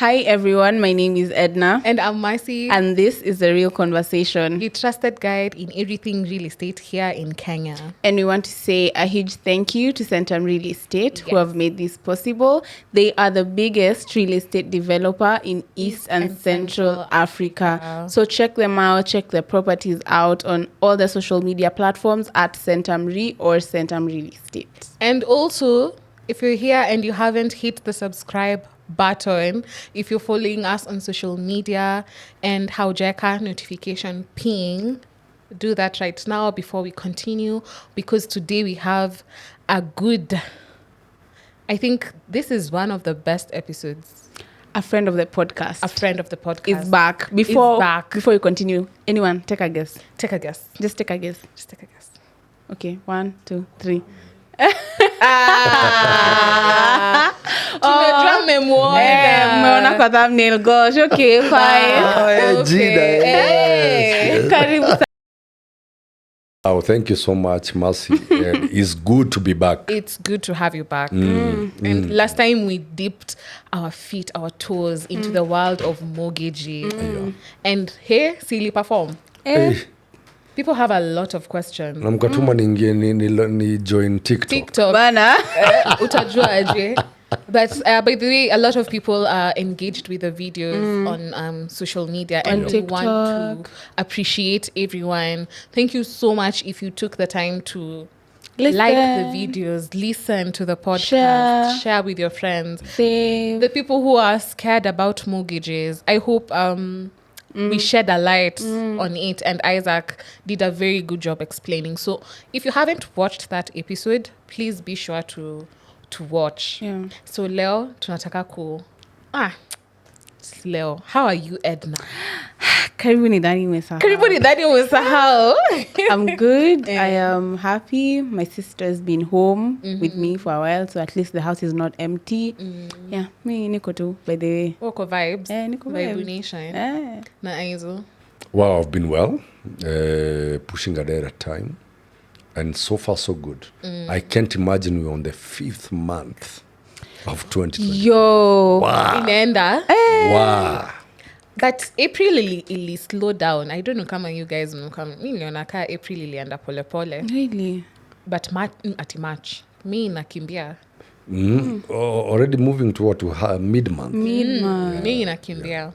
Hi everyone, my name is Edna. And I'm Marcy. And this is The Real Conversation. Your trusted guide in everything real estate here in Kenya. And we want to say a huge thank you to Centum Real Estate who have made this possible. They are the biggest real estate developer in East and Central Africa. So check them out, check their properties out on all the social media platforms at Centum Re or Centum Real Estate. And also, if you're here and you haven't hit the subscribe button, if you're following us on social media and Haujeka notification ping, do that right now before we continue, because today we have a good, I think this is one of the best episodes. A friend of the podcast Is back. Before you continue, anyone take a guess. Just take a guess. Okay, 1, 2, 3. Umeona kwa thumbnail. Gosh, okay, fine. Oh, thank you so much, Marcy. It's good to be back. It's good to have you back. And last time we dipped our feet, our toes into the world of mortgaging. And hey, silly perform. People have a lot of questions. Namkatuma ni join TikTok. Bana. Utajua aje. But by the way, a lot of people are engaged with the videos on social media, and we want to appreciate everyone. Thank you so much if you took the time to like the videos, listen to the podcast, share with your friends. Save. The people who are scared about mortgages, I hope we shed a light on it, and Isaac did a very good job explaining. So if you haven't watched that episode, please be sure to watch. So Leo, tunataka Leo, how are you, Edna? Karibuni ndani umesahau. I'm good. I am happy. My sister's been home with me for a while, so at least the house is not empty. Yeah, me niko tu, by the way. Wako vibes. Niko vibes. Vibe Nation. Na Aizo. Wow, I've been well, pushing a day at a time, and so far so good. I can't imagine we're on the 5th month of 2020. Yo. Wow. Inaenda. Wow. But April ili slow down. I don't know kama you guys mkama. Mimi niliona ka April ilienda pole pole. Really? But March. Mimi nakimbia. Already moving to mid-month. Mimi nakimbia.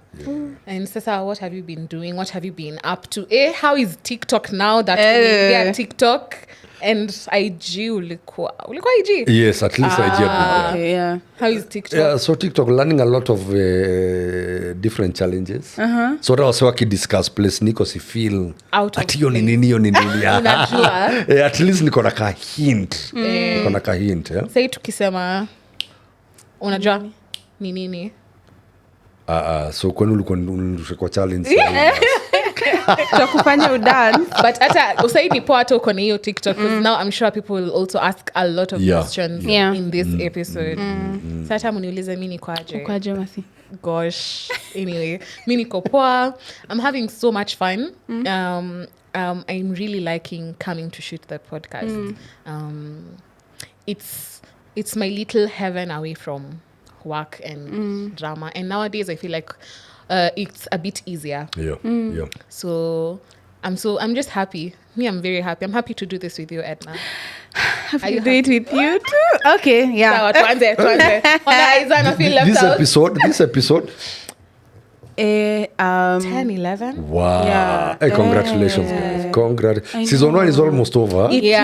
And sasa, what have you been doing? What have you been up to? How is TikTok now that we are TikTok? And IG ulikuwa IG? Yes, at least IG. Okay, yeah. How is TikTok? Yeah, so TikTok learning a lot of different challenges. So that was what we discuss place niko si feel at hiyo ni nini. Unajua? At least niko na ka hint. Say tukisema unajua ni nini? So kwani ulikuwa kwa challenge. Tukufanya udance. But hata usaidi poa to kona hiyo TikTok, because now I'm sure people will also ask a lot of questions in this episode. Sasa muniulize mimi niko aje. Kwaje Masi? Gosh. Anyway, mimi niko poa. I'm having so much fun. I'm really liking coming to shoot the podcast. It's my little heaven away from work and drama. And nowadays I feel like it's a bit easier. Yeah. So I'm just happy. I'm very happy. I'm happy to do this with you, Edna. Happy to do it with you too. Okay, yeah. This episode 10, 11. Wow. Yeah. Hey, congratulations, guys. Congrats. Season 1 is almost over. It is,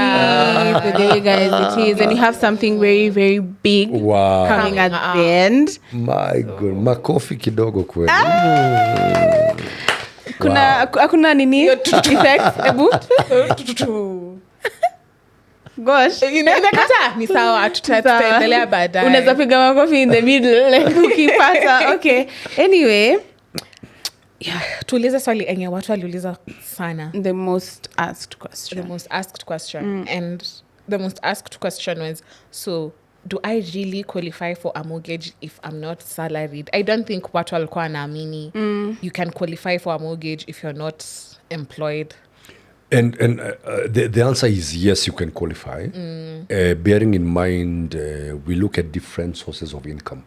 with you guys, it is. And you have something very, very big coming at the end. My God. Makofi kidogo kweli. Hakuna nini? Effects. Gosh. Inakata ni sawa, tutaendelea baadaye. Unaweza piga makofi in the middle like ukipata. Okay. Anyway, tuulize swali enye watu waliuliza sana. The most asked question. And the most asked question was, so do I really qualify for a mortgage if I'm not salaried? I don't think watu walikuwa naamini you can qualify for a mortgage if you're not employed. And the answer is yes, you can qualify. Bearing in mind, we look at different sources of income.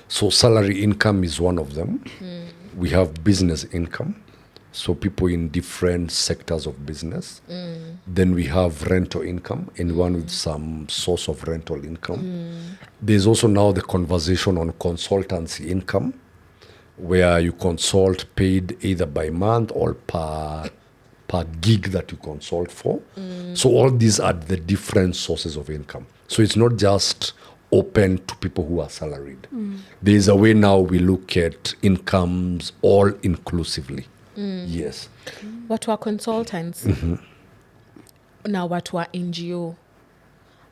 So salary income is one of them. We have business income. So people in different sectors of business. Then we have rental income, anyone with some source of rental income. There's also now the conversation on consultancy income, where you consult paid either by month or per gig that you consult for. So all these are the different sources of income. So it's not just open to people who are salaried. There is a way now we look at incomes all inclusively. Yes. What were consultants? Now what were NGO?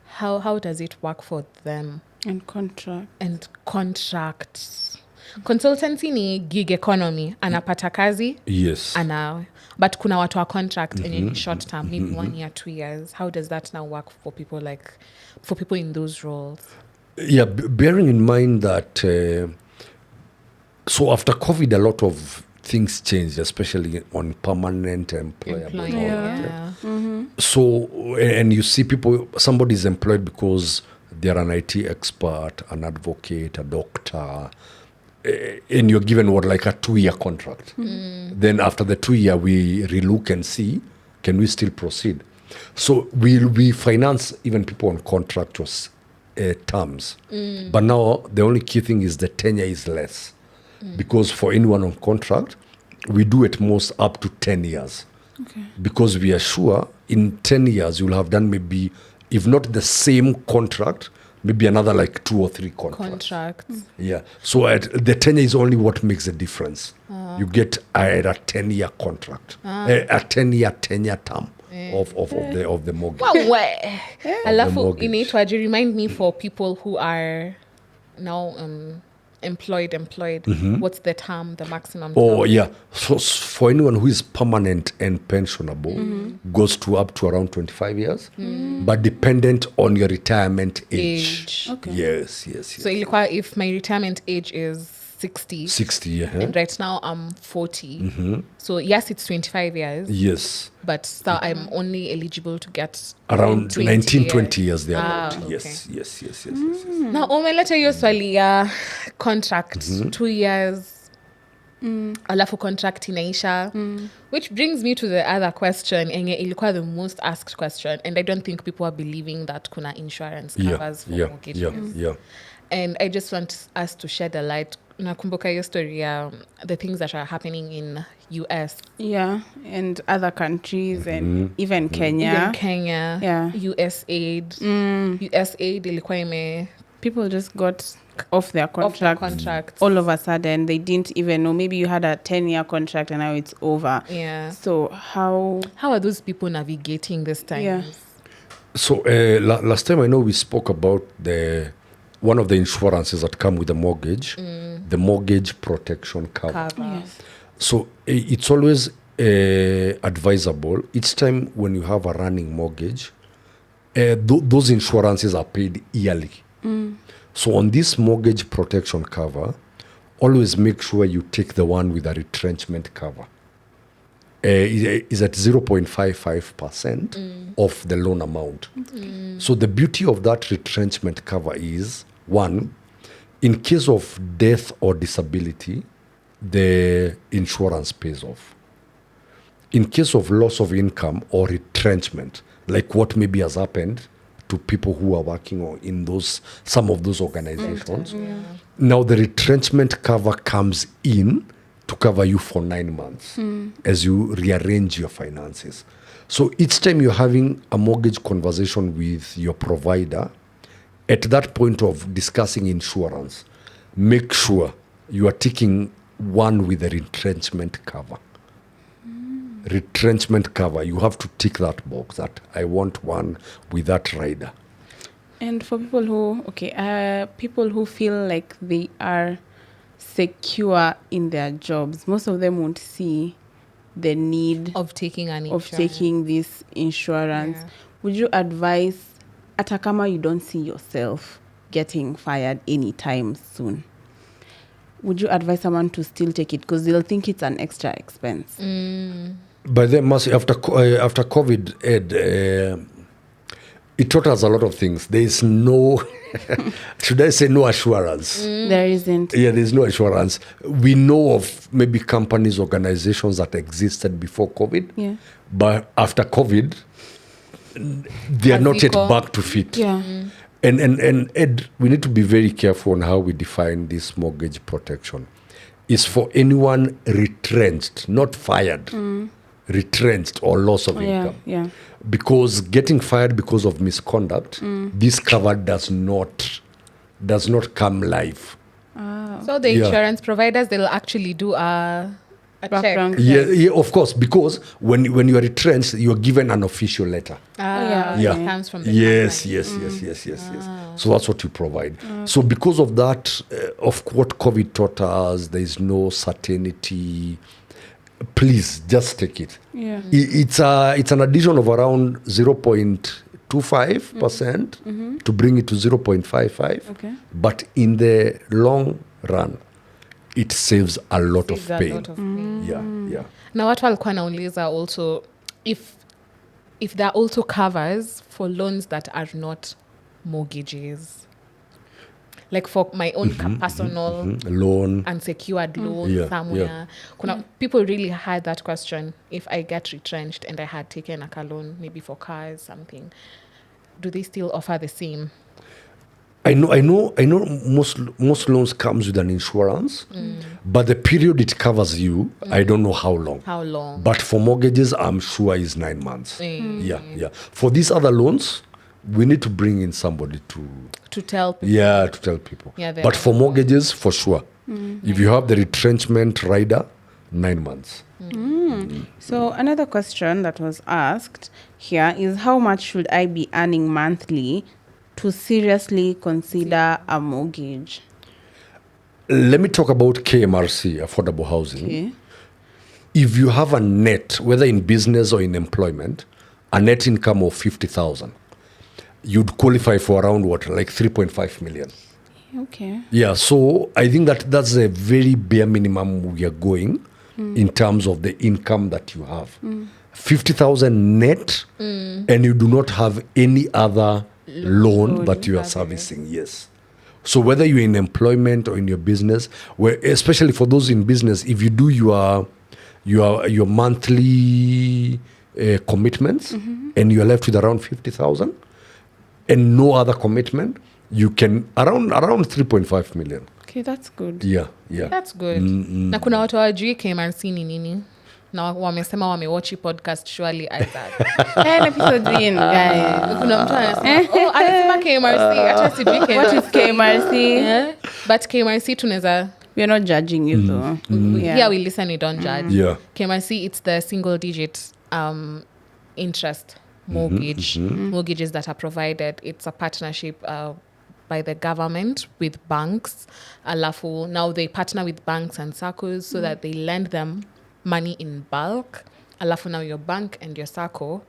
How does it work for them? And contracts. Consultancy ni gig economy. Anapata kazi. Yes. But kuna watu wa contract and in short term, maybe 1 year, 2 years. How does that now work for people in those roles? Yeah, bearing in mind that so after COVID, a lot of things changed, especially on permanent employment. Yeah. So, and you see somebody is employed because they're an IT expert, an advocate, a doctor, and you're given like a 2-year contract. Then after the 2 year, we relook and see, can we still proceed? So we finance even people on contractual terms. But now the only key thing is the tenure is less. Because for anyone on contract, we do at most up to 10 years. Okay. Because we are sure in 10 years you'll have done maybe, if not the same contract, maybe another like 2 or 3 contracts. Yeah. So the tenure is only what makes the difference. You get a 10-year contract, a 10-year tenure term of the mortgage. Alafu inaitwaje, remind me for people who are now employed. What's the term, the maximum term? Oh, yeah. So for anyone who is permanent and pensionable, goes to up to around 25 years, but dependent on your retirement age. Okay. Yes. So ilikuwa, if my retirement age is 60, yeah. and right now I'm 40. So yes, it's 25 years. Yes. But so I'm only eligible to get around 20 years there. Okay. Yes. Now, umeleta hiyo swali ya contract 2 years. Alafu contract inaisha. Which brings me to the other question, enye ilikuwa the most asked question, and I don't think people are believing that kuna insurance covers for mortgages. Yeah. And I just want us to shed a light. Nakumbuka your story, the things that are happening in US. Yeah, and other countries and even Kenya. Yeah. US aid. US aid ilikuwa people just got off their contracts all of a sudden. They didn't even know. Maybe you had a 10-year contract and now it's over. Yeah. So how are those people navigating this time? Yeah. So last time I know we spoke about one of the insurances that come with the mortgage, the mortgage protection cover. Yes. So it's always advisable each time when you have a running mortgage, those insurances are paid yearly. So on this mortgage protection cover, always make sure you take the one with a retrenchment cover. Is at 0.55% of the loan amount. So the beauty of that retrenchment cover is, one, in case of death or disability, the insurance pays off. In case of loss of income or retrenchment, like what maybe has happened to people who are working in some of those organizations, now the retrenchment cover comes in to cover you for 9 months as you rearrange your finances. So each time you're having a mortgage conversation with your provider, at that point of discussing insurance, make sure you are taking one with a retrenchment cover. Retrenchment cover, you have to tick that box that I want one with that rider. And for people who feel like they are secure in their jobs, most of them won't see the need of taking this insurance. Yeah. Would you advise, atakama you don't see yourself getting fired anytime soon, would you advise someone to still take it because they'll think it's an extra expense? But then, after COVID, Ed, it taught us a lot of things. There is no, should I say, no assurance. There isn't. Yeah, there's no assurance. We know of maybe companies, organizations that existed before COVID, Yeah. but after COVID, they are not yet back to fit. Yeah. And Ed, we need to be very careful on how we define this mortgage protection. It's for anyone retrenched, not fired, retrenched or loss of income. Yeah. Because getting fired because of misconduct, this cover does not come live. So the insurance providers, they'll actually do a Background check. check. Yeah, of course, because when you are retrenched, you are given an official letter. Yeah. It comes from the Yes. company. So that's what you provide. So because of that, of what COVID taught us, there is no certainty. Please just take it. Yeah. It's an addition of around 0.25% to bring it to 0.55. Okay. But in the long run, it saves a lot of Saves a pain. lot of pain. Yeah. Na watu walikuwa nauliza also if there are also covers for loans that are not mortgages, like for my own personal Loan. unsecured loan Yeah, somewhere. yeah. Kuna, people really had that question. If I get retrenched and I had taken a loan, maybe for cars, something, do they still offer the same? I know most loans comes with an insurance, but the period it covers you, I don't know how long. How long? But for mortgages, I'm sure is 9 months. Yeah. For these other loans, we need to bring in somebody to tell people. to tell people. Yeah, but for mortgages, for sure, if you have the retrenchment rider, 9 months. So another question that was asked here is, how much should I be earning monthly to seriously consider a mortgage? Let me talk about KMRC, affordable housing. Okay. If you have a net, whether in business or in employment, a net income of 50,000, you'd qualify for around like 3.5 million. Okay. Yeah, so I think that's a very bare minimum we are going in terms of the income that you have. 50,000 net, and you do not have any other loan that you are servicing. Yes. So whether you're in employment or in your business, where especially for those in business, if you do your monthly commitments and you're left with around 50,000 and no other commitment, you can around 3.5 million. Okay, that's good. Yeah. That's good. Na kuna watu hawajui KMRC ni nini, na wamesema wamewachi podcast surely as that. Episode in, guys. Kuna mtu anasema anasema KMRC hata sijui What is KMRC? Yeah. But KMRC tunaweza, We're not judging you though. yeah, we listen, we don't judge. Yeah. KMRC, it's the single digit interest mortgages that are provided. It's a partnership by the government with banks. Alafu, now they partner with banks and SACCOs so that they lend them money in bulk. Alafu, now your bank and your SACCO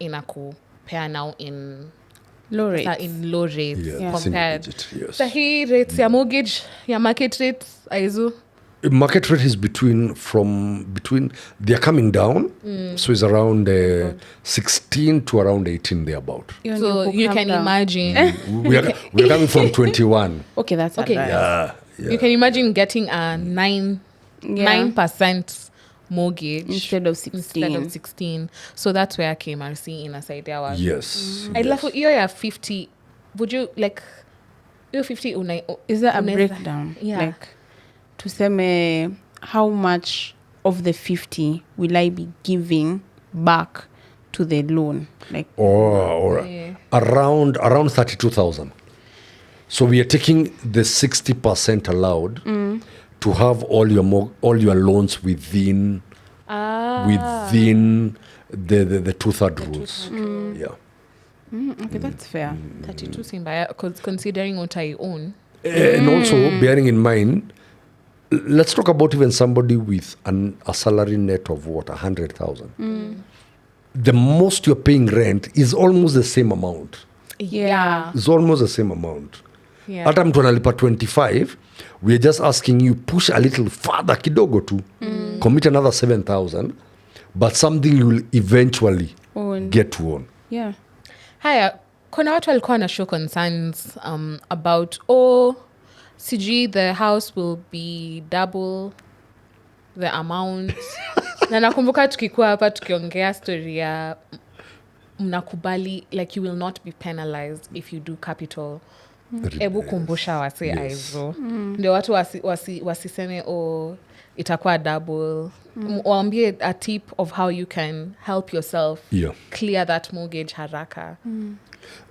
inakupea now in Low rates. in low rates Yeah, compared. single digit, yes. Sahi rates ya mortgage, ya market rates, aizu. Market rate is between they are coming down, so it's around 16 to around 18 thereabout. So you can imagine. we are coming from 21. Okay, that's Okay. advice. Yeah. You can imagine getting a 9% mortgage Instead of 16. So that's where KMRC inasaidia watu. Yes. Alafu hiyo ya 50, would you like hiyo 50 Is there a unaweza- breakdown? Yeah. Like, tuseme, how much of the 50 will I be giving back to the loan? Like, Or around 32,000. So we are taking the 60% allowed to have all your loans within the 2/3 rules. Yeah. okay, that's fair. 32 si mbaya considering what I own. And also bearing in mind, let's talk about even somebody with a salary net of 100,000. The most you're paying rent is almost the same amount. Yeah. It's almost the same amount. Yeah. Hata mtu analipa 25, we're just asking you push a little further kidogo tu. Commit another 7,000. but something you will eventually Own. get to own. Yeah. Haya, kuna watu walikuwa na show concerns about CG, the house will be double the amount. Na nakumbuka tukikuwa hapa tukiongea story ya mnakubali, like you will not be penalized if you do capital. Ebu kumbusha wase aizo. Ndio watu wasiseme itakuwa double. Waambie a tip of how you can help yourself clear that mortgage haraka.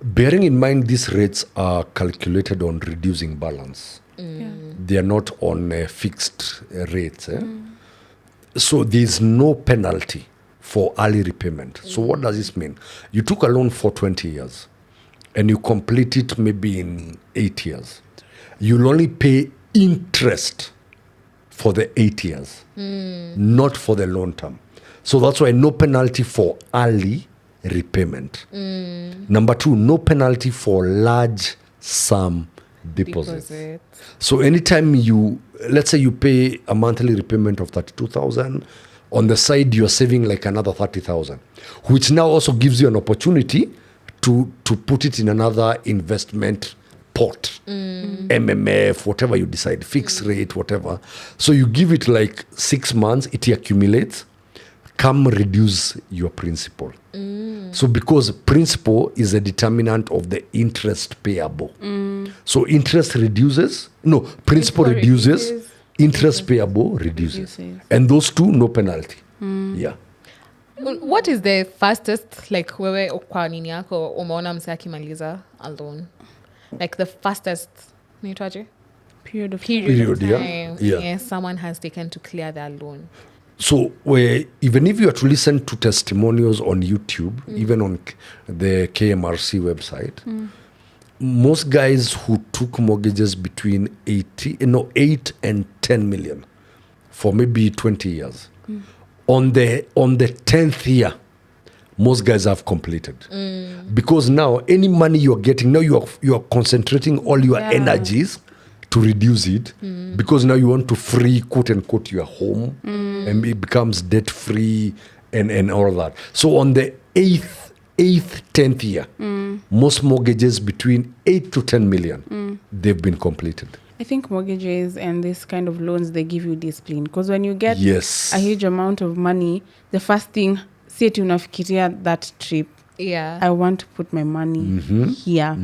Bearing in mind these rates are calculated on reducing balance. They are not on fixed rates. So there's no penalty for early repayment. So what does this mean? You took a loan for 20 years and you complete it maybe in 8 years. You'll only pay interest for the 8 years, not for the long term. So that's why no penalty for early repayment. Number 2, no penalty for large sum deposits. So anytime let's say you pay a monthly repayment of 32,000, on the side you're saving like another 30,000, which now also gives you an opportunity to put it in another investment pot, MMF, whatever you decide, fixed rate, whatever. So you give it like 6 months, it accumulates, come reduce your principal. So because principal is a determinant of the interest payable. So interest principal reduces, interest payable reduces. And those two, no penalty. Yeah. What is the fastest, like wewe kwa nini yako umeona mse akimaliza a loan? Like the fastest period of time yes, someone has taken to clear their loan. So even if you are to listen to testimonials on YouTube, even on the KMRC website, most guys who took mortgages between 8 and 10 million for maybe 20 years, on the 10th year, most guys have completed. Because now any money you're getting, now you are concentrating all your energies to reduce it, because now you want to free, quote unquote, your home, and it becomes debt free and all that. So on the 10th year, most mortgages between 8 to 10 million, they've been completed. I think mortgages and this kind of loans, they give you discipline, because when you get a huge amount of money, the first thing, see to unafikiria that trip. Yeah, I want to put my money here,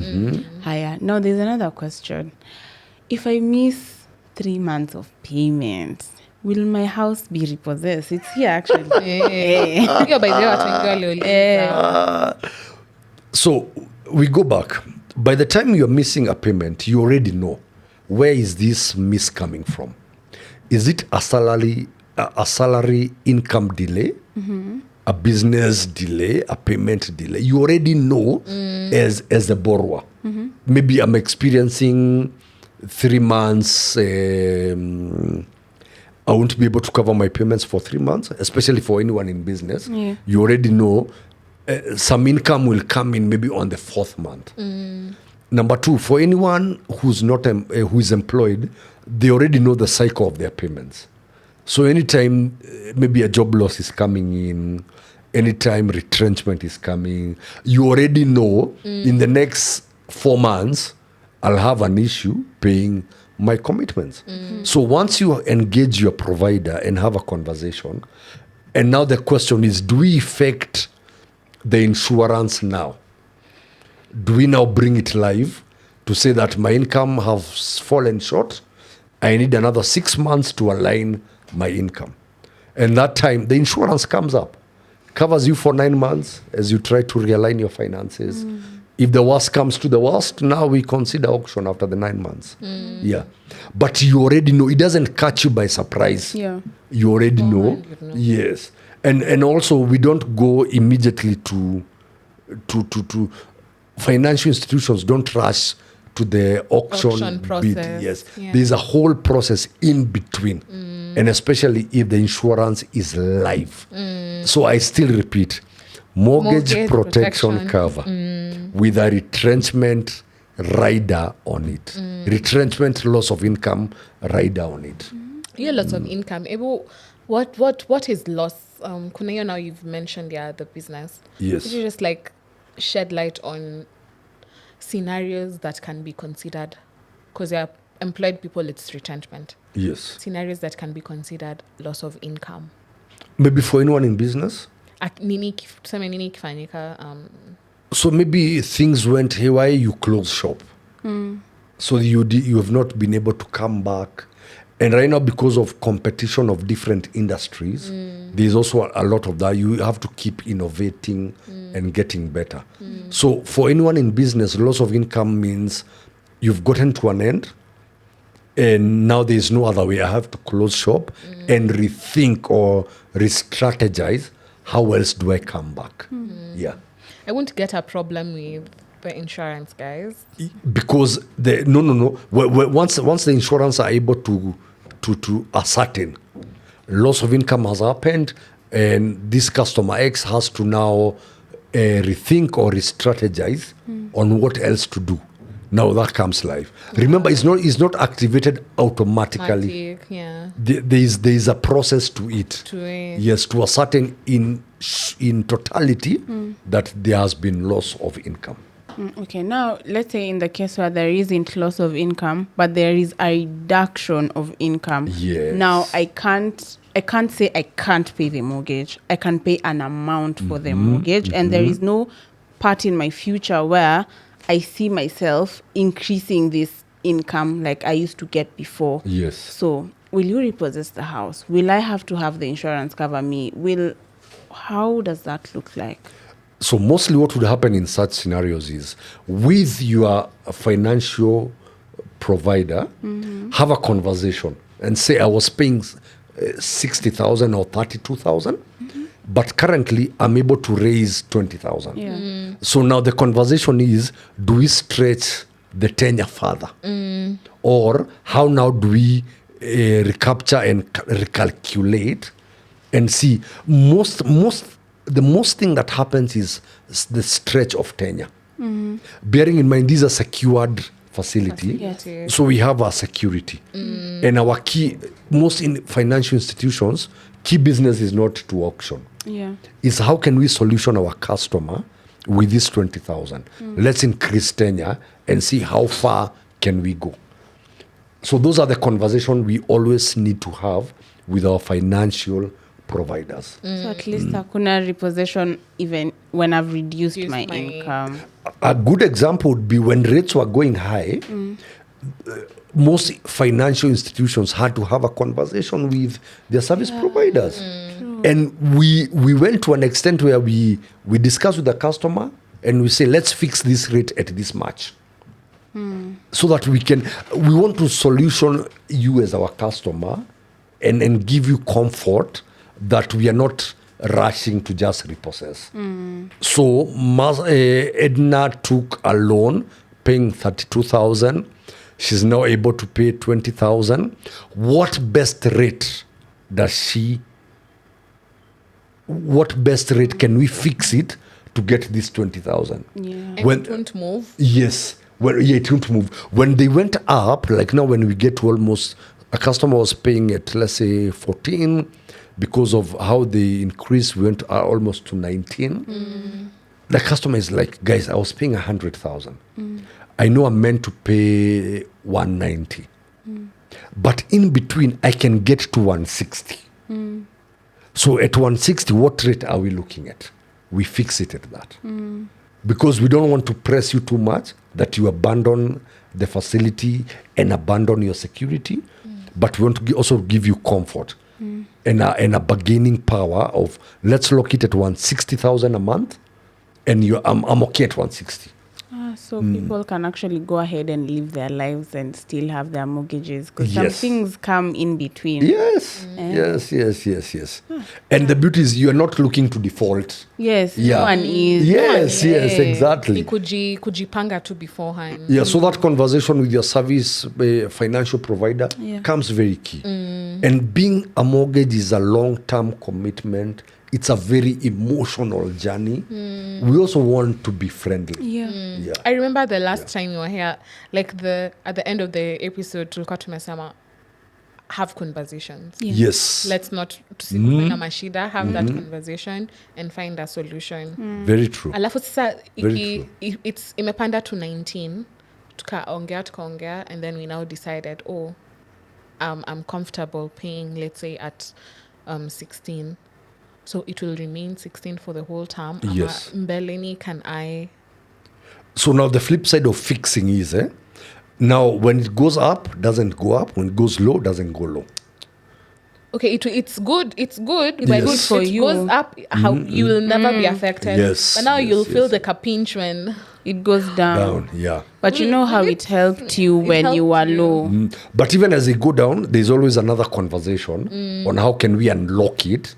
higher. Now there's another question. If I miss 3 months of payment, will my house be repossessed? It's here actually. So we go back. By the time you're missing a payment, you already know, where is this miss coming from? Is it a salary income delay, a business delay, a payment delay? You already know as a borrower. Maybe I'm experiencing 3 months, I won't be able to cover my payments for 3 months, especially for anyone in business. You already know some income will come in maybe on the 4th month. Number 2, for anyone who's not who is employed, they already know the cycle of their payments. So anytime maybe a job loss is coming in, anytime retrenchment is coming, you already know in the next 4 months, I'll have an issue paying my commitments. So once you engage your provider and have a conversation, and now the question is, do we effect the insurance now? Do we now bring it live to say that my income has fallen short? I need another 6 months to align my income. And that time, the insurance comes up, covers you for 9 months as you try to realign your finances. If the worst comes to the worst, now we consider auction after the 9 months. Yeah. But you already know, it doesn't catch you by surprise. Yeah. You already know. Yes. And also we don't go immediately to financial institutions don't rush to the auction process. bid. Yes. There's a whole process in between. And especially if the insurance is live. So I still repeat, mortgage protection cover with a retrenchment rider on it. Retrenchment, loss of income rider on it. Loss of income. What is loss kuna hiyo now you've mentioned the business. Yes. Could you just like shed light on scenarios that can be considered, because they're employed people, it's retrenchment. Yes. Scenarios that can be considered loss of income. Maybe for anyone in business. Tuseme nini kifanyika, So maybe things went haywire, you close shop. So you have not been able to come back. And right now, because of competition of different industries, there's also a lot of that. You have to keep innovating and getting better. So for anyone in business, loss of income means you've gotten to an end, and now there's no other way. I have to close shop and rethink or re-strategize. How else do I come back? Yeah. I won't get a problem with the insurance guys. Because no. Once the insurance are able to ascertain loss of income has happened, and this customer X has to now rethink or re-strategize on what else to do. Now that comes live. Remember, it's not activated automatically. Yeah. There is a process to it. Yes, to ascertain in totality that there has been loss of income. Okay, now let's say in the case where there isn't loss of income, but there is a reduction of income. Yes. Now I can't say I can't pay the mortgage. I can pay an amount for the mortgage, and there is no part in my future where I see myself increasing this income like I used to get before. Yes. So will you repossess the house? Will I have to have the insurance cover me? How does that look like? So mostly what would happen in such scenarios is, with your financial provider, have a conversation and say, I was paying 60,000 or 32,000, but currently I'm able to raise 20,000. Yeah. So now the conversation is, do we stretch the tenure further? Or how now do we recapture and recalculate and see? The most thing that happens is the stretch of tenure. Bearing in mind, these are secured facility. Yes. So we have our security. And our most in financial institutions, key business is not to auction. Yeah. Is how can we solution our customer with this 20,000? Let's increase tenure and see how far can we go. So those are the conversations we always need to have with our financial providers. So at least hakuna repossession even when I've reduced my income. A good example would be when rates were going high, most financial institutions had to have a conversation with their service providers. And we went to an extent where we discuss with the customer and we say, let's fix this rate at this much. So that we want to solution you as our customer and give you comfort that we are not rushing to just repossess. So Edna took a loan paying 32,000. She's now able to pay 20,000. What best rate can we fix it to get this 20,000? Yeah. And it won't move? Yes. Well, yeah, it won't move. When they went up, like now when we get to almost, a customer was paying at, let's say, 14, because of how they increased, we went almost to 19. The customer is like, guys, I was paying 100,000. I know I'm meant to pay 190. But in between, I can get to 160. So at 160, what rate are we looking at? We fix it at that. Because we don't want to press you too much that you abandon the facility and abandon your security. But we want to also give you comfort and a bargaining power of, let's lock it at 160,000 a month, and I'm okay at 160. So people can actually go ahead and live their lives and still have their mortgages, because some things come in between. Yes. And the beauty is you are not looking to default. Yes, Yeah. no one is. Yes, exactly. Kujipanga to beforehand. Yeah, so that conversation with your service financial provider comes very key. And being a mortgage is a long-term commitment. It's a very emotional journey. We also want to be friendly. Yeah. I remember the last time you were here, like at the end of the episode, tulikuwa tumesema, have conversations. Yes. Let's not tusikufanya mashida, have that conversation and find a solution. Very true. Alafu sasa Very it's imepanda to 19, tukaongea and then we now decided, I'm comfortable paying, let's say at 16. So it will remain 16 for the whole term. Yes. Mbeleni, can I? So now the flip side of fixing is, now when it goes up, doesn't go up. When it goes low, doesn't go low. Okay, it's good. It's good. But Yes. if For it you. goes up, how you will never be affected. Yes, But now yes, you'll feel yes. the kapinch when. It goes down. Down, yeah. But you know how it helped you when you were helped you. low. But even as they go down, there's always another conversation on how can we unlock it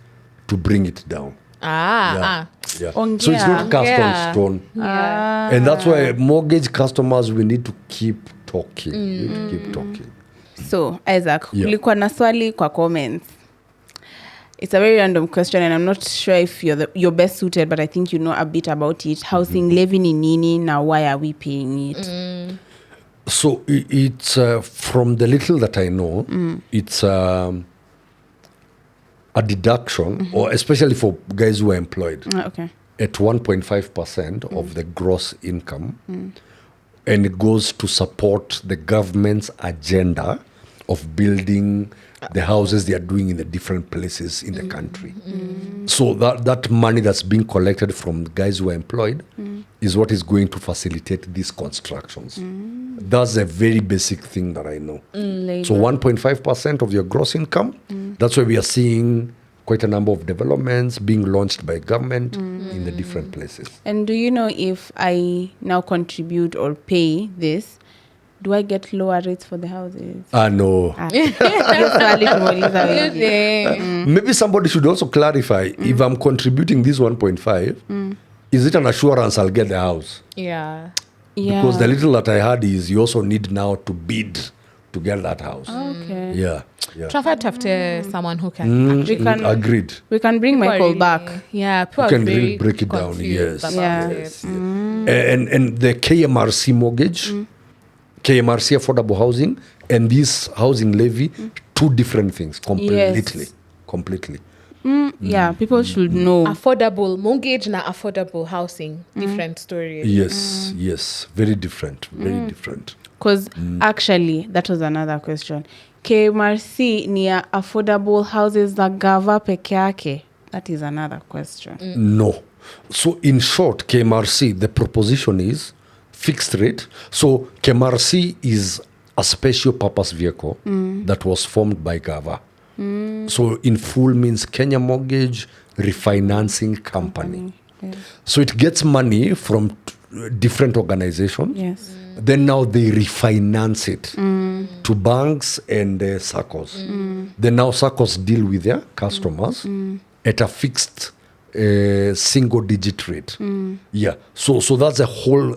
to bring it down. Yeah. So it's not cast Ongea. on stone. Yeah. And that's why mortgage customers, we need to keep talking. We need to keep talking. So, Isaac, Yeah. kulikuwa na swali kwa comments. It's a very random question and I'm not sure if you're best suited, but I think you know a bit about it. Housing levy ni nini, now why are we paying it? So it's from the little that I know, it's a deduction, or especially for guys who are employed, Okay. at 1.5% of the gross income. And it goes to support the government's agenda of building the houses they are doing in the different places in the country. So that money that's being collected from the guys who are employed is what is going to facilitate these constructions. That's a very basic thing that I know. So 1.5% of your gross income, that's why we are seeing quite a number of developments being launched by government in the different places. And do you know if I now contribute or pay this, do I get lower rates for the houses? No. Hiyo swali tumeuliza wengi. Maybe somebody should also clarify if I'm contributing this 1.5, is it an assurance I'll get the house? Yeah. Yeah. Because the little that I had is you also need now to bid to get that house. Okay. Yeah. Tunafaa tutafute someone who can. We can Agreed. we can bring People are Michael really- back. Yeah, people You are can very really break it down. confused Yes. about Yeah. it. Yes. And the KMRC mortgage, KMRC affordable housing, and this housing levy, two different things completely. Yes. Completely. Yeah, people should know. Affordable mortgage na affordable housing, different stories. Yes. Yes. Very different. Very different. Because actually, that was another question. KMRC ni ya affordable houses za gava peke yake? That is another question. No. So in short, KMRC, the proposition is fixed rate. So KMRC is a special purpose vehicle that was formed by GAVA. So in full means Kenya Mortgage Refinancing Company. Yes. So it gets money from different organizations. Yes. Then now they refinance it to banks and SACCOs. Then now SACCOs deal with their customers at a fixed single digit rate. Yeah. So that's a whole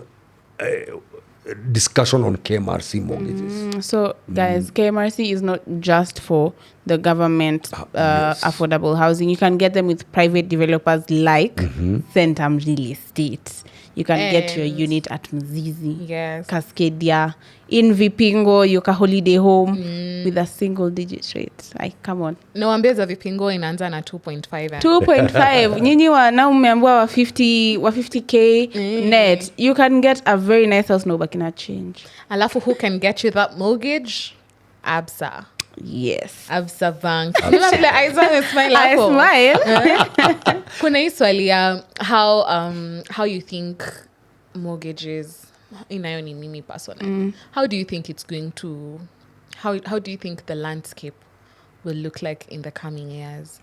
discussion on KMRC mortgages. So, guys, KMRC is not just for the government Yes. affordable housing. You can get them with private developers like Centum Real Estate. You can get your And- unit at Mzizi, Yes. Cascadia, in Vipingo, Yoka Holiday Home with a single digit rate. Come on. Nawambia za vipingo inaanza na 2.5. 2.5. Nyinyi na umeambiwa wa 50k net. You can get a very nice house no bakina change. Alafu who can get you that mortgage? Absa. Yes. Absa Bank. Unaona vile Aiza amesmile I hapo? smile. Kuna hii swali ya how you think mortgages inayo ni mimi personally. How do you think it's going to how do you think the landscape will look like in the coming years?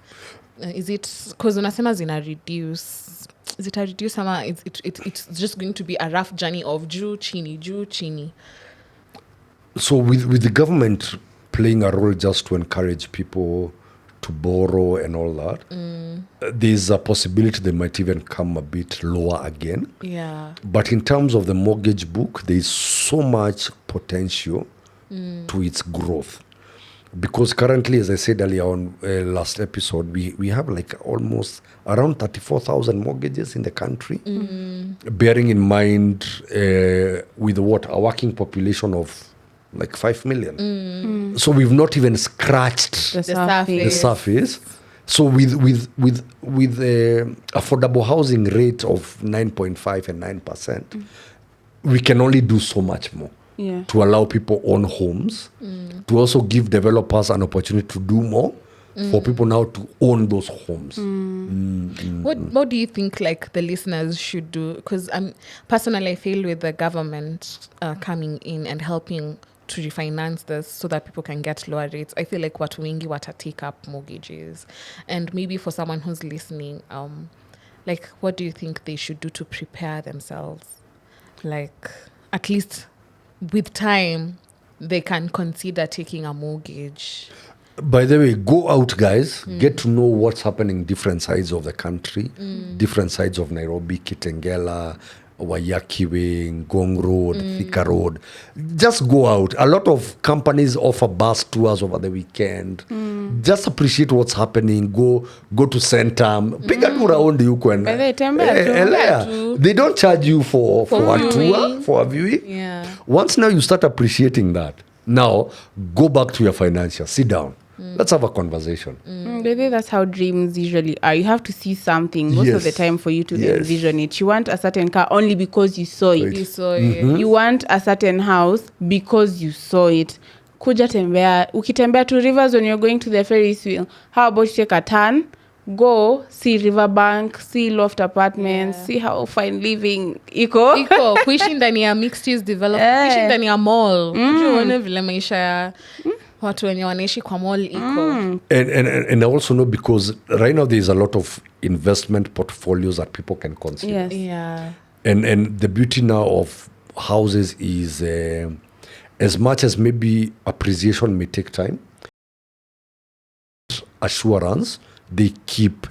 Is it because unasema zina reduce, zita reduce ama it's just going to be a rough journey of juu chini? So with the government playing a role just to encourage people to borrow and all that, there's a possibility they might even come a bit lower again. Yeah. But in terms of the mortgage book, there is so much potential to its growth. Because currently, as I said earlier on last episode, we have like almost around 34,000 mortgages in the country. Bearing in mind with what? A working population of like 5 million. So we've not even scratched The the surface. surface. So with affordable housing rate of 9.5 and 9%, we can only do so much more Yeah. to allow people own homes, to also give developers an opportunity to do more, for people now to own those homes. What do you think like the listeners should do? Because personally I feel with the government coming in and helping to refinance this so that people can get lower rates, I feel like watu wengi wata take up mortgages. And maybe for someone who's listening, like what do you think they should do to prepare themselves? Like at least with time they can consider taking a mortgage. By the way, go out, guys. Get to know what's happening different sides of the country, different sides of Nairobi, Kitengela, Wayakiwe, Ngong Road, Thika Road. Just go out. A lot of companies offer bus tours over the weekend. Just appreciate what's happening. Go to Centum. Piga tu raundi huko and By the way, tembea tu. elea. They don't charge you for a tour, for a viewing. Yeah. Once now you start appreciating that, now go back to your financial. Sit down. Let's have a conversation. Maybe that's how dreams usually are. You have to see something most of the Yes. time for you to Yes. envision it. You want a certain car only because you saw it. You saw it. You want a certain house because you saw it. Kuja tembea. Ukitembea to rivers when you're going to the Ferris wheel. How about you take a turn? Go see riverbank, see loft apartments, see how fine living iko. Kuishi ndani ya mixed use development, kuishi ndani ya mall. Kuja uone vile maisha ya watu wenye wanaishi kwa mall iko. And I also know because right now there is a lot of investment portfolios that people can consider. Yes. Yeah. And the beauty now of houses is as much as maybe appreciation may take time, assurance, they keep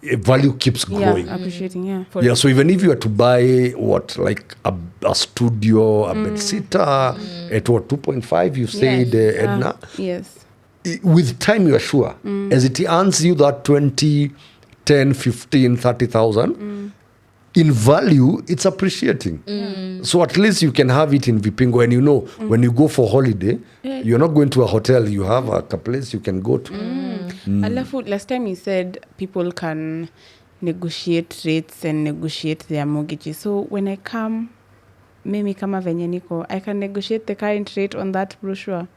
value keeps growing. Yeah, appreciating, yeah. Yeah, so even if you were to buy like a studio, a bed sitter at what 2.5, you said, Edna, Yes. with time you are sure, as it earns you that 20, 10, 15, 30,000, in value, it's appreciating. So at least you can have it in Vipingo, and you know, when you go for holiday, you're not going to a hotel, you have a place you can go to. Alafu, last time you said people can negotiate rates and negotiate their mortgages. So when I come, mimi kama venye niko, I can negotiate the current rate on that brochure.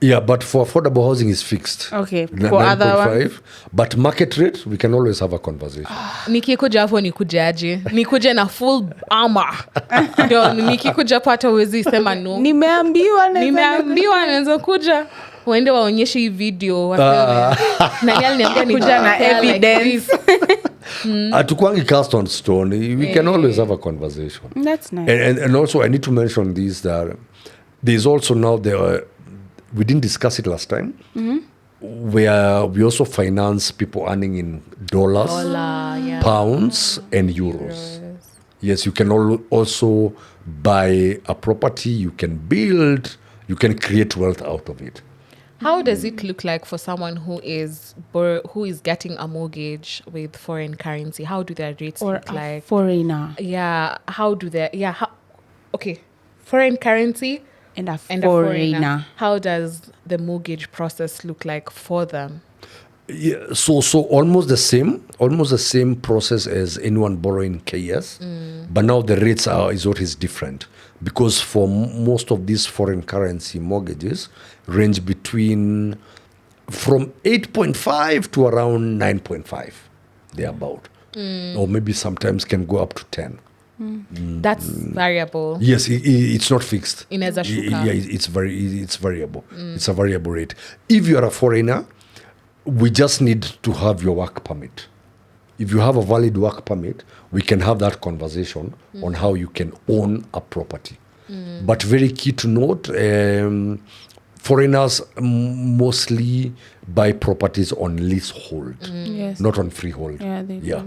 Yeah, but for affordable housing is fixed. Okay, for other ones. 9.5. But market rate, we can always have a conversation. Nikikuja hapo nikujaje? Nikuje na full armor. Ndio nikikuja hapo hata uwezi sema no. Nimeambiwa Naweza kuja. Waende waonyeshe hii video wapewe. Nani aliniambia kuja na evidence. Atukwangi cast on stone. We can always have a conversation. That's nice. And also, I need to mention this, that there's also now we didn't discuss it last time, where we also finance people earning in dollars, pounds, and euros. Yes, you can also buy a property, you can build, you can create wealth out of it. How does it look like for someone who is getting a mortgage with foreign currency? How do their rates Or look a like? foreigner. Yeah, how do they? Yeah, okay, foreign currency And a and foreigner. a foreigner. How does the mortgage process look like for them? Yeah, so almost the same process as anyone borrowing KS, but now the rates is what is different, because for most of these foreign currency mortgages range between from 8.5 to around 9.5, thereabout, or maybe sometimes can go up to 10. That's variable. Yes, it's not fixed. Inaweza shuka. Yeah, it's variable. It's a variable rate. If you are a foreigner, we just need to have your work permit. If you have a valid work permit, we can have that conversation on how you can own a property. But very key to note, foreigners mostly buy properties on leasehold, Yes. not on freehold. Yeah, they Yeah.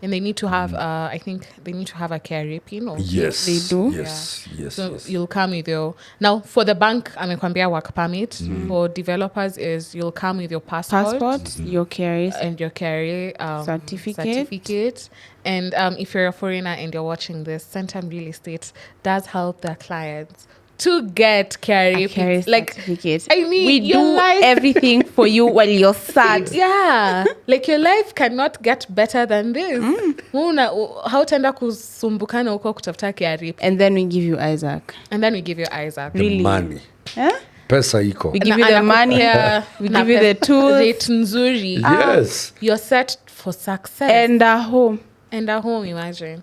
And they need to have, I think they need to have a KRA pin. Or Yes. They do? Yes. Yes. So yes. you'll come with your, now for the bank, amekwambia work permit. For developers is you'll come with your Passport, your carries. and your KRA Certificate. And if you're a foreigner and you're watching this, Centum Real Estate does help their clients to get KRA like certificate. I mean, we your do life- everything for you while you're sad. Yeah, like your life cannot get better than this. Hautaenda kusumbukana huko kutafuta KRA. And then we give you Isaac. And then we give you Isaac. The Really? money. Huh? Pesa iko. We give you the money. We give you the tools. Rate nzuri. Yes. You're set for success. And a home. And a home, imagine.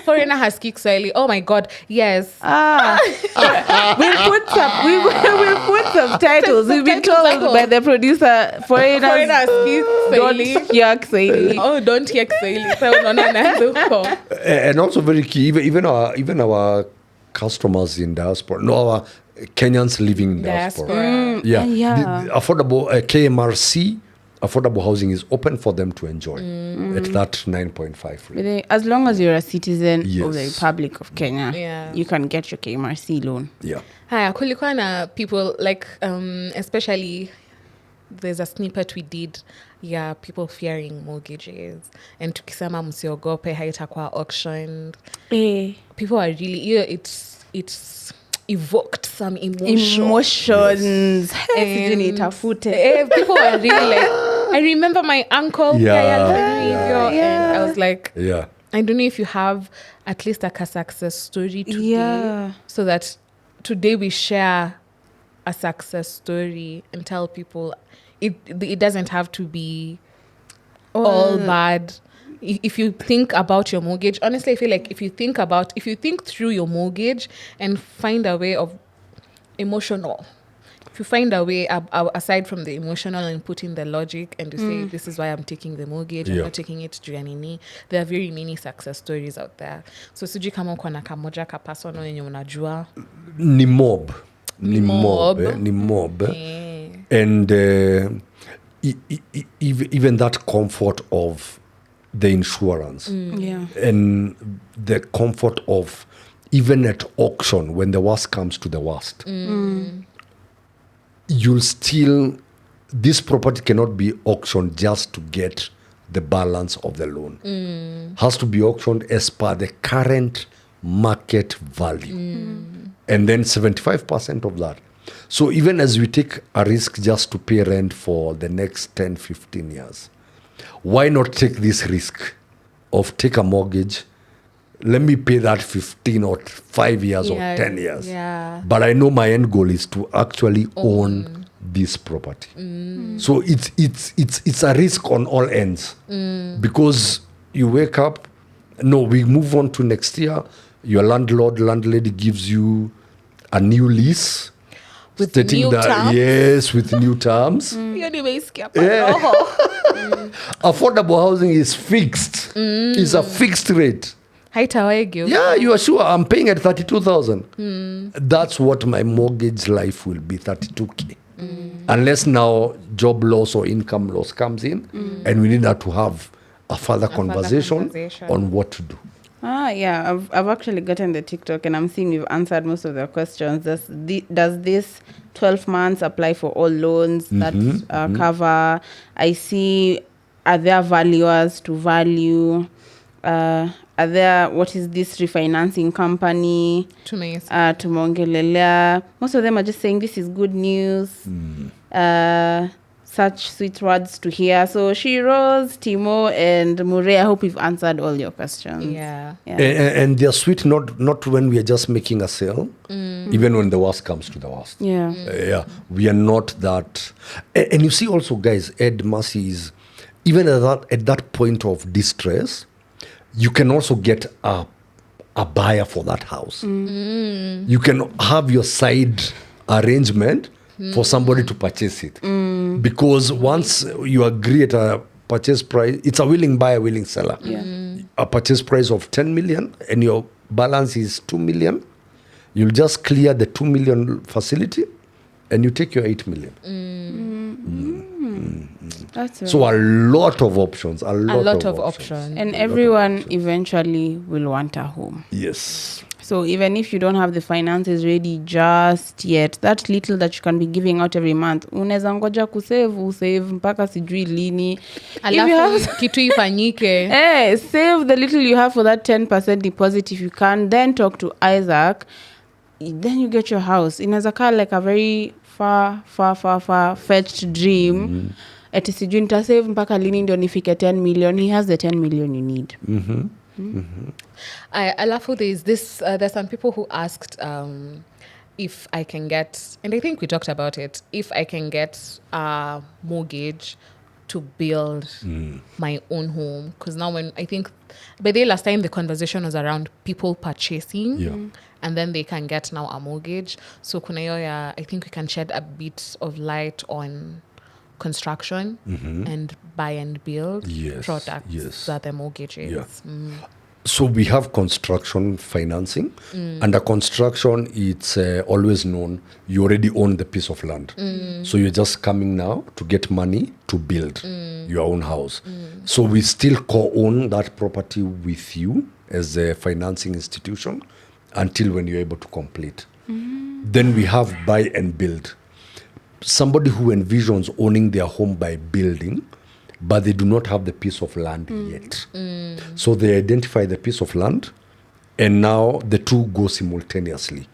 Foreigner has Kiswahili. Oh my God, yes. We'll put subtitles. We've been told by the producer, foreigners don't hear Kiswahili. Oh, don't hear Kiswahili. So unaona And also very key, even our customers in diaspora, our Kenyans living in diaspora. Yeah. The affordable KMRC, affordable housing is open for them to enjoy at that 9.5 rate. As long as you're a citizen Yes. of the Republic of Kenya, you can get your KMRC loan. Yeah. Haya, kulikuwa na people like especially there's a snippet we did people fearing mortgages and tukisema msiogope haitakuwa auctioned. People are really it's evoked some emotions. People are really like, I remember my uncle and I was like, I don't know if you have at least like a success story today, so that today we share a success story and tell people it doesn't have to be all bad. If you think about your mortgage, honestly, I feel like if you think through your mortgage and find a way of if you find a way aside from the emotional and put in the logic and you say, this is why I'm taking the mortgage, I'm not taking it to Janini, there are very many success stories out there. So sijui kama uko na kamoja ka personal yenye unajua. Ni mob. And even that comfort of the insurance and the comfort of even at auction, when the worst comes to the worst, you'll still, this property cannot be auctioned just to get the balance of the loan. Has to be auctioned as per the current market value. And then 75% of that. So even as we take a risk just to pay rent for the next 10, 15 years, why not take this risk of take a mortgage, let me pay that 15 or 5 years or 10 years. But I know my end goal is to actually own this property. So it's a risk on all ends. Because you wake up, we move on to next year, your landlady gives you a new lease. With stating new that, terms? yes, with new terms. Affordable housing is fixed. It's a fixed rate. Yeah, you are sure I'm paying at 32,000. That's what my mortgage life will be, 32K. Unless now job loss or income loss comes in and we need to have a further conversation on what to do. I've actually gotten the TikTok and I'm seeing we've answered most of the questions. Does this 12 months apply for all loans that cover? I see, are there valuers to value? Are there, what is this refinancing company? Tumongelelea. Most of them are just saying this is good news. Such sweet words to hear. So Shiroz, Timo, and Murray, I hope we've answered all your questions. And they're sweet not when we are just making a sale, even when the worst comes to the worst. We are not that. And you see also, guys, Ed Mercy is, even at that point of distress, you can also get a buyer for that house. You can have your side arrangement for somebody to purchase it. Because once you agree at a purchase price, it's a willing buyer, willing seller. A purchase price of 10 million and your balance is 2 million, you'll just clear the 2 million facility and you take your 8 million. That's right. So a lot of options, a lot of options. And everyone eventually will want a home. Yes. So even if you don't have the finances ready just yet, that little that you can be giving out every month, unaweza ngoja usave mpaka sijui lini. Alafu kitu ifanyike. Save the little you have for that 10% deposit if you can. Then talk to Isaac then you get your house. Inaweza kaa like a very far fetched dream. Ati sijui nitasave mpaka lini ndio nifike 10 million. He has the 10 million you need. Alafu there's some people who asked if I can get, and I think we talked about it, if I can get a mortgage to build my own home. Because now I think by the last time the conversation was around people purchasing and then they can get now a mortgage. So I think we can shed a bit of light on construction and buy and build products that the mortgage is. So we have construction financing. Under construction, it's always known you already own the piece of land. So you're just coming now to get money to build your own house. So we still co-own that property with you as a financing institution until when you're able to complete. Then we have buy and build. Somebody who envisions owning their home by building, but they do not have the piece of land yet. So they identify the piece of land, and now the two go simultaneously.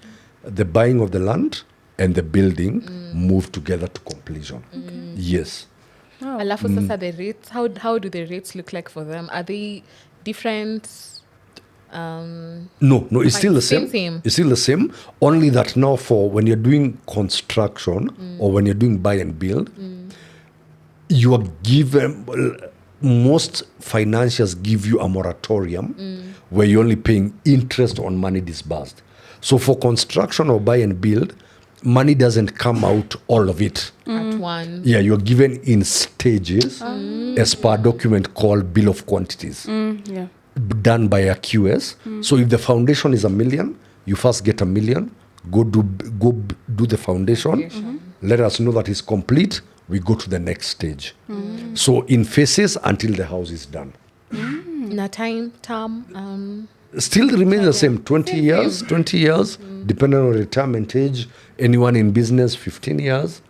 The buying of the land and the building move together to completion. Yes. Alafu sasa the rates, how do the rates look like for them? Are they different? No, it's still the same. It's still the same. Only that now for when you're doing construction or when you're doing buy and build, you are given, most financiers give you a moratorium where you're only paying interest on money disbursed. So for construction or buy and build, money doesn't come out all of it at once. Yeah, you're given in stages as per a document called Bill of Quantities. Done by a QS. So if the foundation is $1 million, you first get $1 million, go do the foundation. Let us know that it's complete. We go to the next stage. So in phases until the house is done. Na term still remains the same. 20 years, depending on retirement age. Anyone in business, 15 years.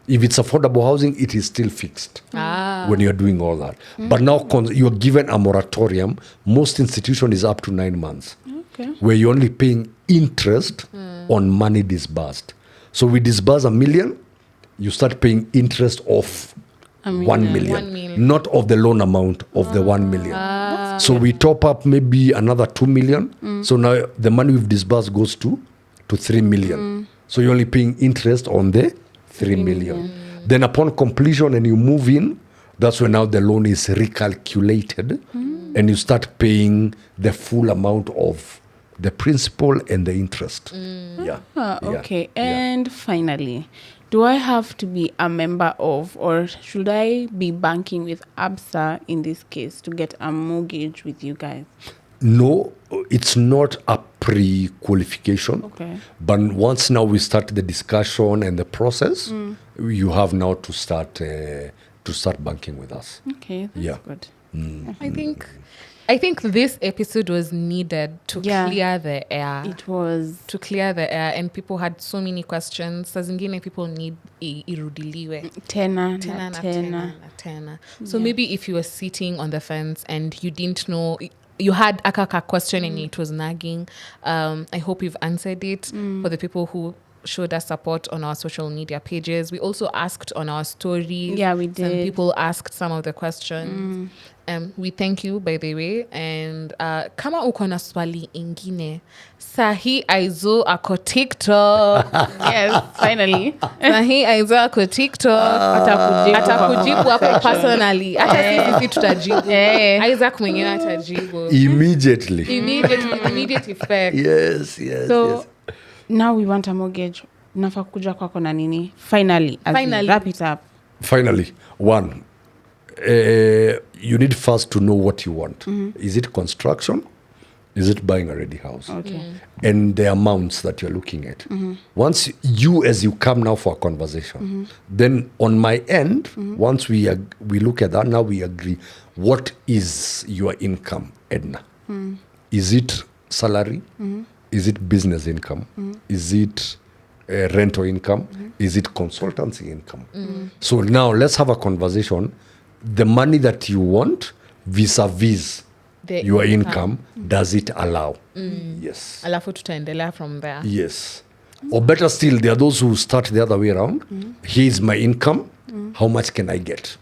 If it's affordable housing, it is still fixed when you're doing all that. But now you're given a moratorium. Most institution is up to 9 months, where you're only paying interest on money disbursed. So we disburse $1 million, you start paying interest of 1 million, not of the loan amount of the 1 million. So we top up maybe another 2 million. So now the money we've disbursed goes to 3 million. So you're only paying interest on the 3 million. Then upon completion and you move in, that's when now the loan is recalculated and you start paying the full amount of the principal and the interest. Okay. And finally, do I have to be a member of, or should I be banking with ABSA in this case to get a mortgage with you guys? No, it's not a pre-qualification. Okay. But once now we start the discussion and the process, you have now to start banking with us. Okay, that's good. I think this episode was needed to clear the air. It was. To clear the air, and people had so many questions. Saa zingine people need irudiliwe. Tena. So maybe if you were sitting on the fence and you didn't know, you had a question and it was nagging, I hope you've answered it. For the people who showed us support on our social media pages, we also asked on our stories. Yeah, we did. Some people asked some of the questions. We thank you, by the way. And kama uko na swali ingine, sahi aizo ako TikTok. Yes, finally. Sahi aizo ako TikTok. Atakujibu hapo personally. Hata sisi tutajibu. Isaac mwenyewe atajibu. Immediate effect. Yes. So now we want a mortgage. Nafaa kuja kwako na nini? Finally. Wrap it up. Finally, one. You need first to know what you want. Is it construction? Is it buying a ready house? Okay. And the amounts that you're looking at. Once as you come now for a conversation, then on my end, once we look at that, now we agree, what is your income, Edna? Is it salary? Is it business income? Is it rental income? Is it consultancy income? So now let's have a conversation. The money that you want vis-a-vis your income, does it allow? Yes. Alafu tutaendelea from there. Yes. Or better still, there are those who start the other way around. Here's my income. How much can I get?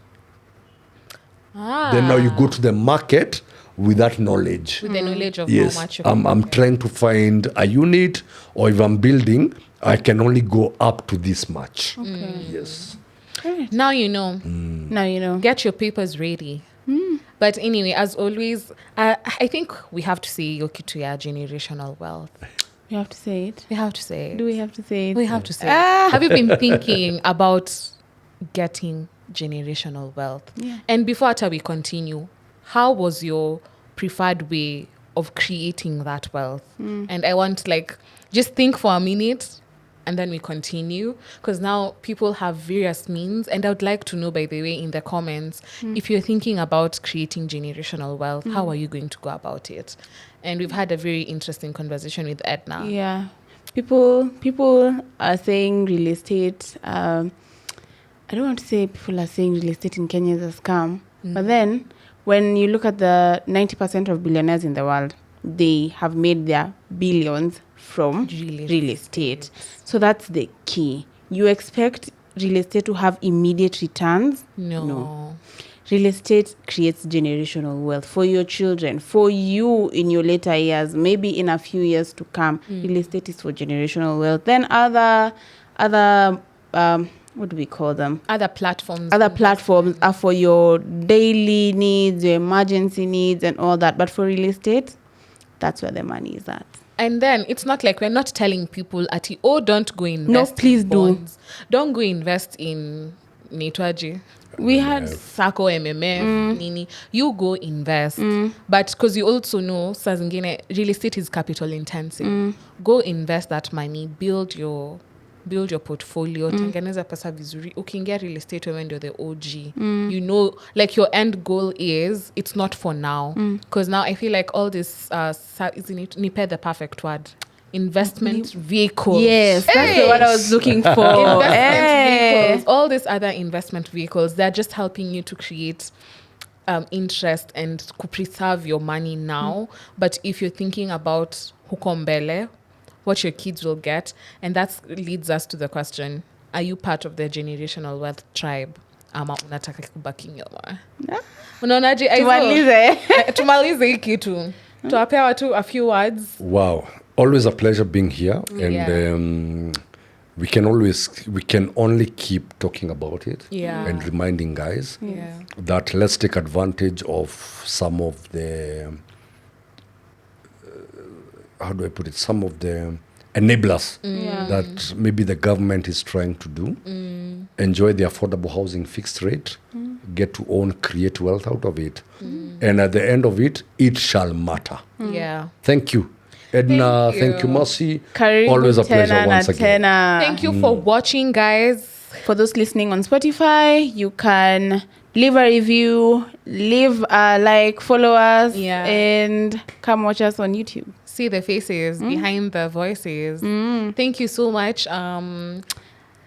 Then now you go to the market with that knowledge. With the knowledge of Yes, how much I'm trying to find a unit, or if I'm building, I can only go up to this much. Yes. Now you know. Now you know. Get your papers ready. But anyway, as always, I think we have to say Yokituya generational wealth. We have to say it. We have to say it. Do we have to say it? We have to say it. Have you been thinking about getting generational wealth? Yeah. And before we continue, how was your preferred way of creating that wealth? And I want just think for a minute and then we continue, because now people have various means, and I would like to know, by the way, in the comments, if you're thinking about creating generational wealth, how are you going to go about it? And we've had a very interesting conversation with Edna. Yeah. People are saying real estate. I don't want to say people are saying real estate in Kenya is a scam. But then when you look at the 90% of billionaires in the world, they have made their billions from real estate. So that's the key. You expect real estate to have immediate returns? No. Real estate creates generational wealth for your children, for you in your later years, maybe in a few years to come. Real estate is for generational wealth. Then other what do we call them? Other platforms are for your daily needs, your emergency needs and all that. But for real estate, that's where the money is at. And then it's not like we're not telling people don't go invest. No, please in bonds. Don't go invest in Nitwaji. We had Sako MMF, Nini. You go invest. But because you also know, real estate is capital intensive. Go invest that money, build your portfolio, tengeneza pesa vizuri. Ukiingia real estate when you're the OG. You know, your end goal is, it's not for now. Because now I feel like all this, nipe the perfect word, investment vehicles. Yes, that's the one I was looking for. Vehicles, all these other investment vehicles, they're just helping you to create interest and to preserve your money now. But if you're thinking about hukombele, what your kids will get, and that leads us to the question, are you part of the generational wealth tribe? Ama unataka kubaki nyuma? Unaonaje? Tumalize hii kitu. Tuwapea watu a few words. Wow. Always a pleasure being here. And we can only keep talking about it and reminding guys that let's take advantage of some of the how do I put it? Some of the enablers that maybe the government is trying to do. Enjoy the affordable housing fixed rate, get to own, create wealth out of it. And at the end of it, it shall matter. Yeah. Thank you, Edna. Thank you, Mercy. Karibu Always a pleasure once again. Thank you for watching, guys. For those listening on Spotify, you can leave a review, leave a like, follow us, and come watch us on YouTube. See the faces behind the voices. Thank you so much.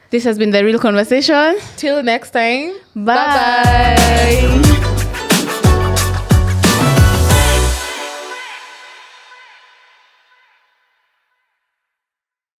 This has been The Real Conversation. Till next time. Bye.